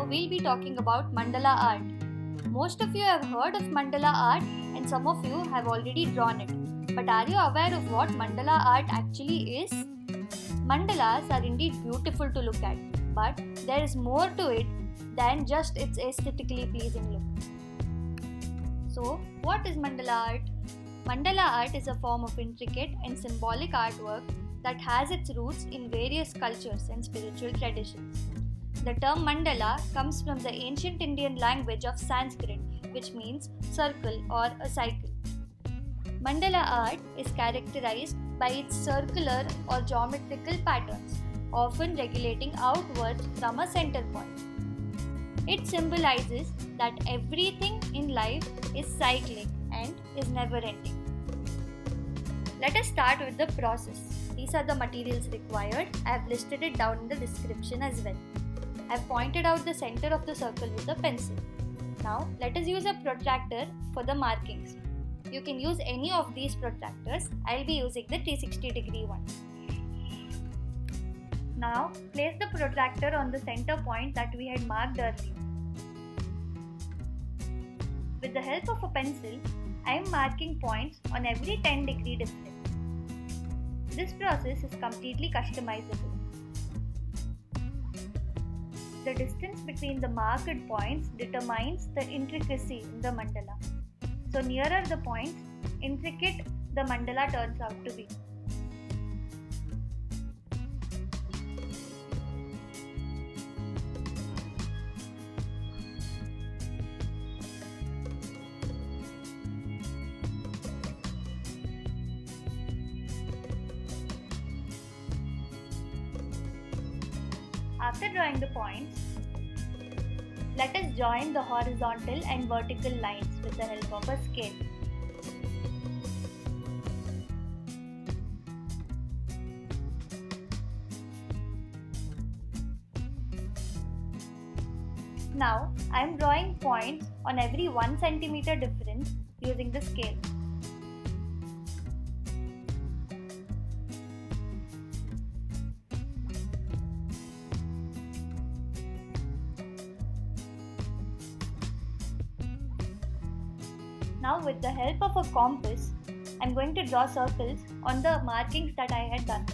Now we'll be talking about Mandala art. Most of you have heard of Mandala art and some of you have already drawn it. But are you aware of what Mandala art actually is? Mandalas are indeed beautiful to look at, but there is more to it than just its aesthetically pleasing look. So, what is Mandala art? Mandala art is a form of intricate and symbolic artwork that has its roots in various cultures and spiritual traditions. The term mandala comes from the ancient Indian language of Sanskrit, which means circle or a cycle. Mandala art is characterized by its circular or geometrical patterns, often regulating outwards from a center point. It symbolizes that everything in life is cyclic and is never ending. Let us start with the process. These are the materials required. I have listed it down in the description as well. I have pointed out the center of the circle with a pencil. Now let us use a protractor for the markings. You can use any of these protractors. I will be using the 360-degree one. Now place the protractor on the center point that we had marked earlier. With the help of a pencil, I am marking points on every 10-degree difference. This process is completely customizable. The distance between the marked points determines the intricacy in the mandala. So nearer the points, intricate the mandala turns out to be. After drawing the points, let us join the horizontal and vertical lines with the help of a scale. Now, I am drawing points on every 1 cm difference using the scale. Now with the help of a compass, I am going to draw circles on the markings that I had done.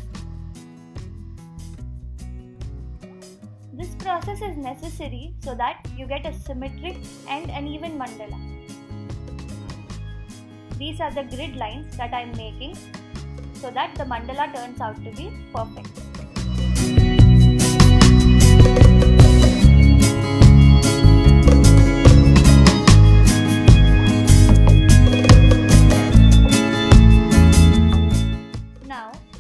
This process is necessary so that you get a symmetric and an even mandala. These are the grid lines that I am making so that the mandala turns out to be perfect.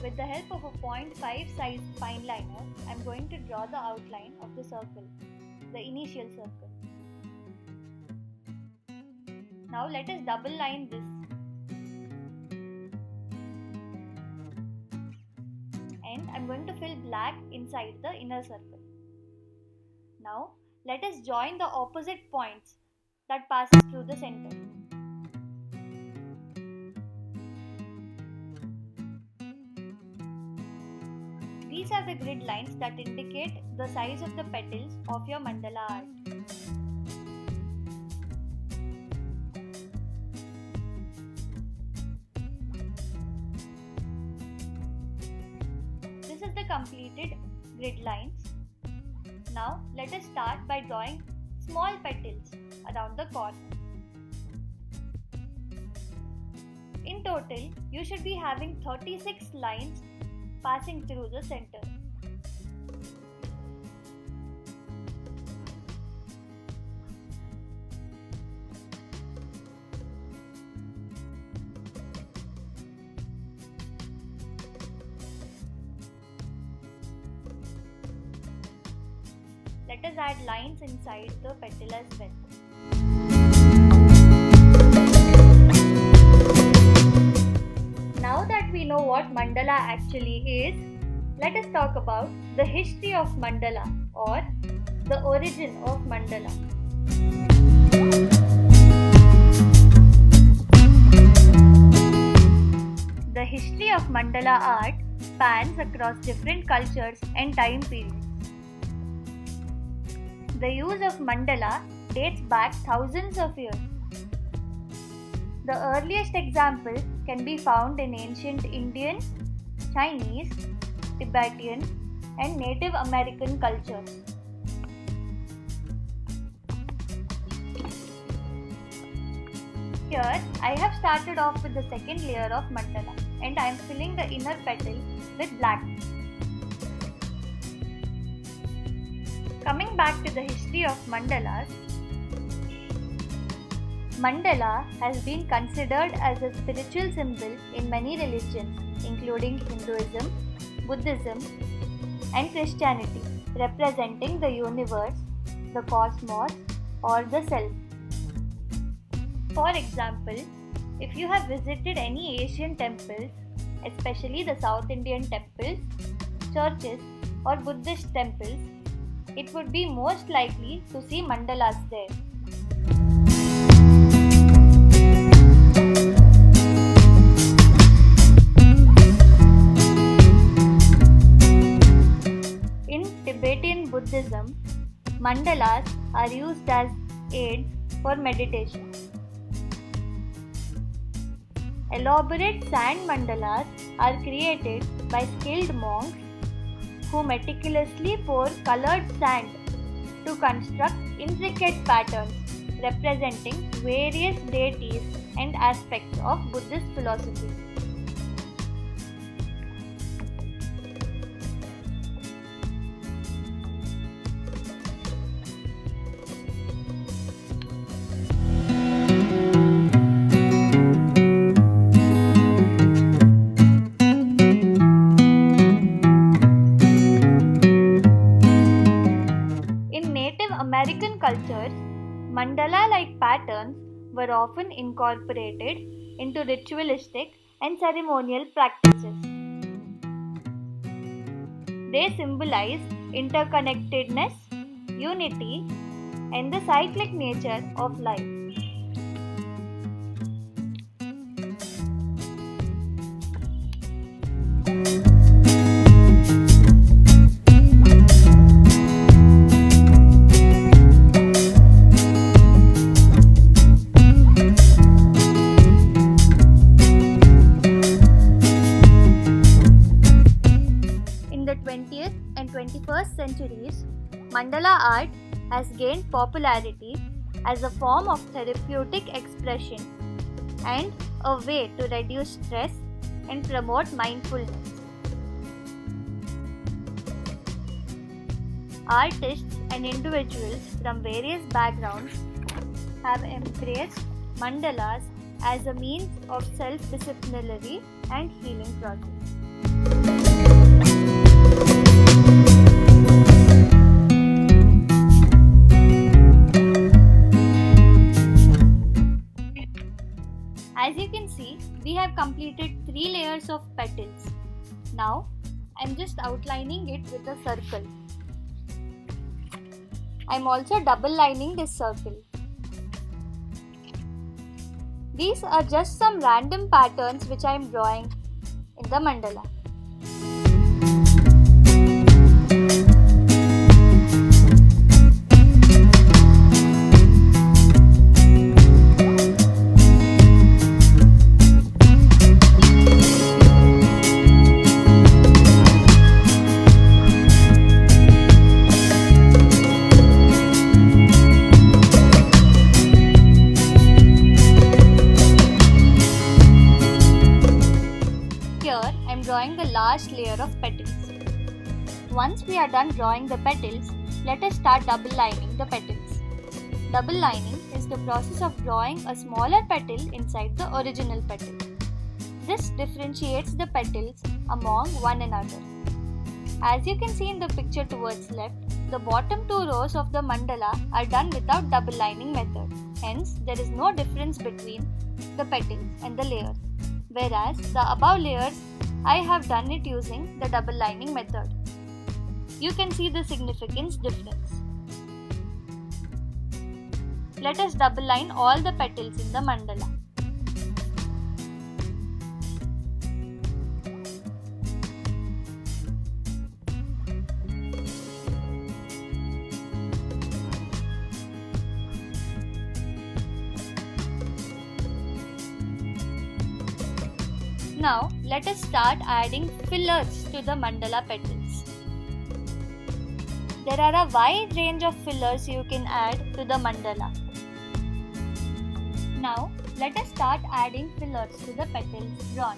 With the help of a 0.5 size fineliner, I am going to draw the outline of the circle, the initial circle. Now let us double line this. And I am going to fill black inside the inner circle. Now let us join the opposite points that passes through the center. These are the grid lines that indicate the size of the petals of your mandala art. This is the completed grid lines. Now let us start by drawing small petals around the corner. In total, you should be having 36 lines passing through the center. Let us add lines inside the petal as well. Now that we know what mandala actually is, let us talk about the history of mandala or the origin of mandala. The history of mandala art spans across different cultures and time periods. The use of mandala dates back thousands of years. The earliest example can be found in ancient Indian, Chinese, Tibetan, and Native American cultures. Here, I have started off with the second layer of mandala and I am filling the inner petal with black. Coming back to the history of mandalas, mandala has been considered as a spiritual symbol in many religions, including Hinduism, Buddhism, and Christianity, representing the universe, the cosmos, or the self. For example, if you have visited any Asian temples, especially the South Indian temples, churches, or Buddhist temples, it would be most likely to see mandalas there. In Tibetan Buddhism, mandalas are used as aids for meditation. Elaborate sand mandalas are created by skilled monks who meticulously pour colored sand to construct intricate patterns representing various deities and aspects of Buddhist philosophy. American cultures, mandala-like patterns were often incorporated into ritualistic and ceremonial practices. They symbolize interconnectedness, unity, and the cyclic nature of life. In the 20th and 21st centuries, mandala art has gained popularity as a form of therapeutic expression and a way to reduce stress and promote mindfulness. Artists and individuals from various backgrounds have embraced mandalas as a means of self-disciplinary and healing process. As you can see, we have completed 3 layers of petals. Now, I am just outlining it with a circle. I am also double lining this circle. These are just some random patterns which I am drawing in the mandala. Drawing the last layer of petals. Once we are done drawing the petals, let us start double lining the petals. Double lining is the process of drawing a smaller petal inside the original petal. This differentiates the petals among one another. As you can see in the picture towards left, the bottom 2 rows of the mandala are done without double lining method. Hence, there is no difference between the petals and the layers. Whereas the above layers, I have done it using the double lining method. You can see the significance difference. Let us double line all the petals in the mandala. Now let us start adding fillers to the mandala petals. There are a wide range of fillers you can add to the mandala. Now let us start adding fillers to the petals drawn.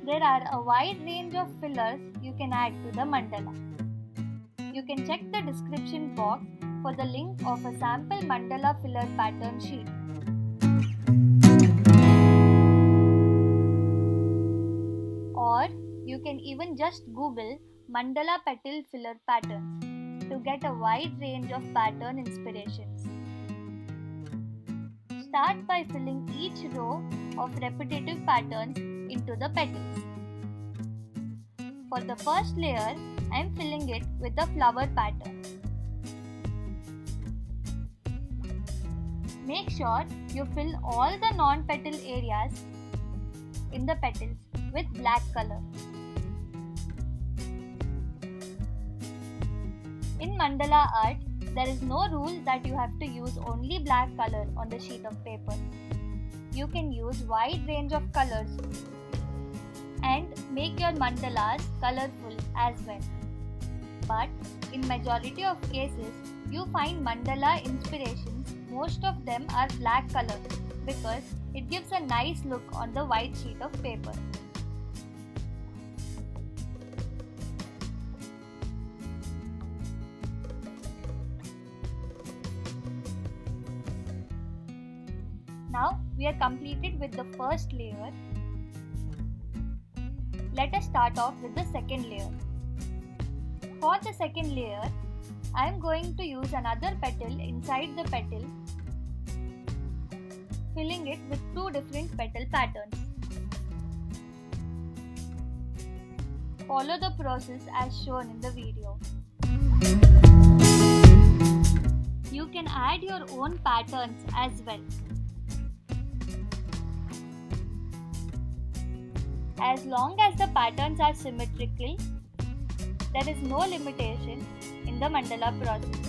There are a wide range of fillers you can add to the mandala. You can check the description box for the link of a sample mandala filler pattern sheet. Or you can even just Google mandala petal filler patterns to get a wide range of pattern inspirations. Start by filling each row of repetitive patterns into the petals. For the first layer, I am filling it with the flower pattern. Make sure you fill all the non-petal areas in the petals with black color. In mandala art, there is no rule that you have to use only black color on the sheet of paper. You can use wide range of colors and make your mandalas colorful as well. But in majority of cases, you find mandala inspirations, most of them are black color because it gives a nice look on the white sheet of paper. Now we are completed with the first layer. Let us start off with the second layer. For the second layer, I am going to use another petal inside the petal, filling it with two different petal patterns. Follow the process as shown in the video. You can add your own patterns as well. As long as the patterns are symmetrical, there is no limitation in the mandala process.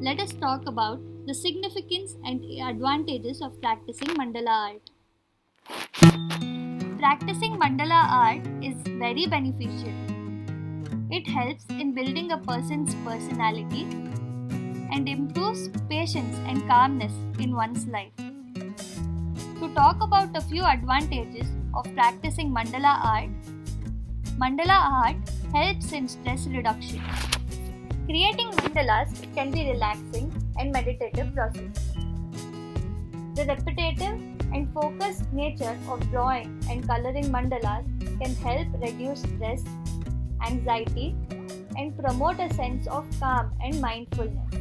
Let us talk about the significance and advantages of practicing mandala art. Practicing mandala art is very beneficial. It helps in building a person's personality and improves patience and calmness in one's life. To talk about a few advantages of practicing mandala art helps in stress reduction. Creating mandalas can be relaxing and meditative process. The repetitive and focused nature of drawing and coloring mandalas can help reduce stress, anxiety, and promote a sense of calm and mindfulness.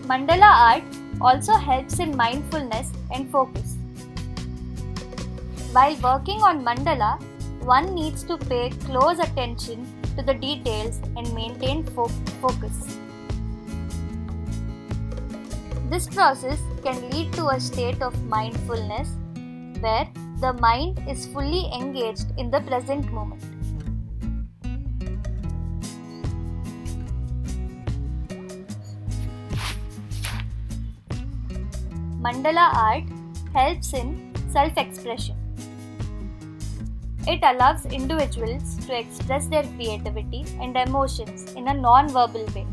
Mandala art also helps in mindfulness and focus. While working on mandala, one needs to pay close attention to the details and maintain focus. This process can lead to a state of mindfulness where the mind is fully engaged in the present moment. Mandala art helps in self-expression. It allows individuals to express their creativity and emotions in a non-verbal way.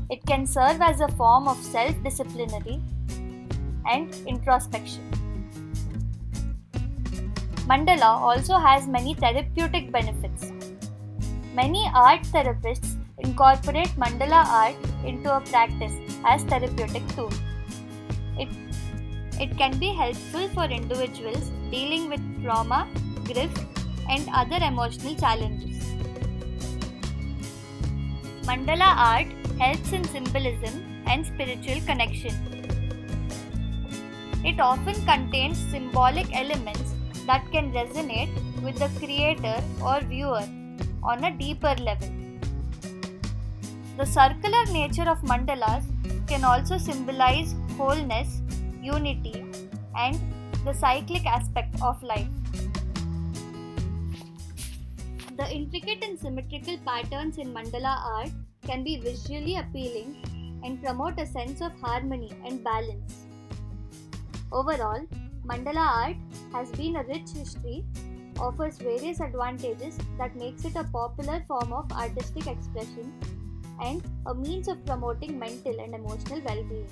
It can serve as a form of self-disciplinary and introspection. Mandala also has many therapeutic benefits. Many art therapists incorporate mandala art into a practice as therapeutic tool. It can be helpful for individuals dealing with trauma, grief, and other emotional challenges. Mandala art helps in symbolism and spiritual connection. It often contains symbolic elements that can resonate with the creator or viewer on a deeper level. The circular nature of mandalas can also symbolize wholeness, unity, and the cyclic aspect of life. The intricate and symmetrical patterns in mandala art can be visually appealing and promote a sense of harmony and balance. Overall, mandala art has been a rich history, offers various advantages that makes it a popular form of artistic expression and a means of promoting mental and emotional well-being.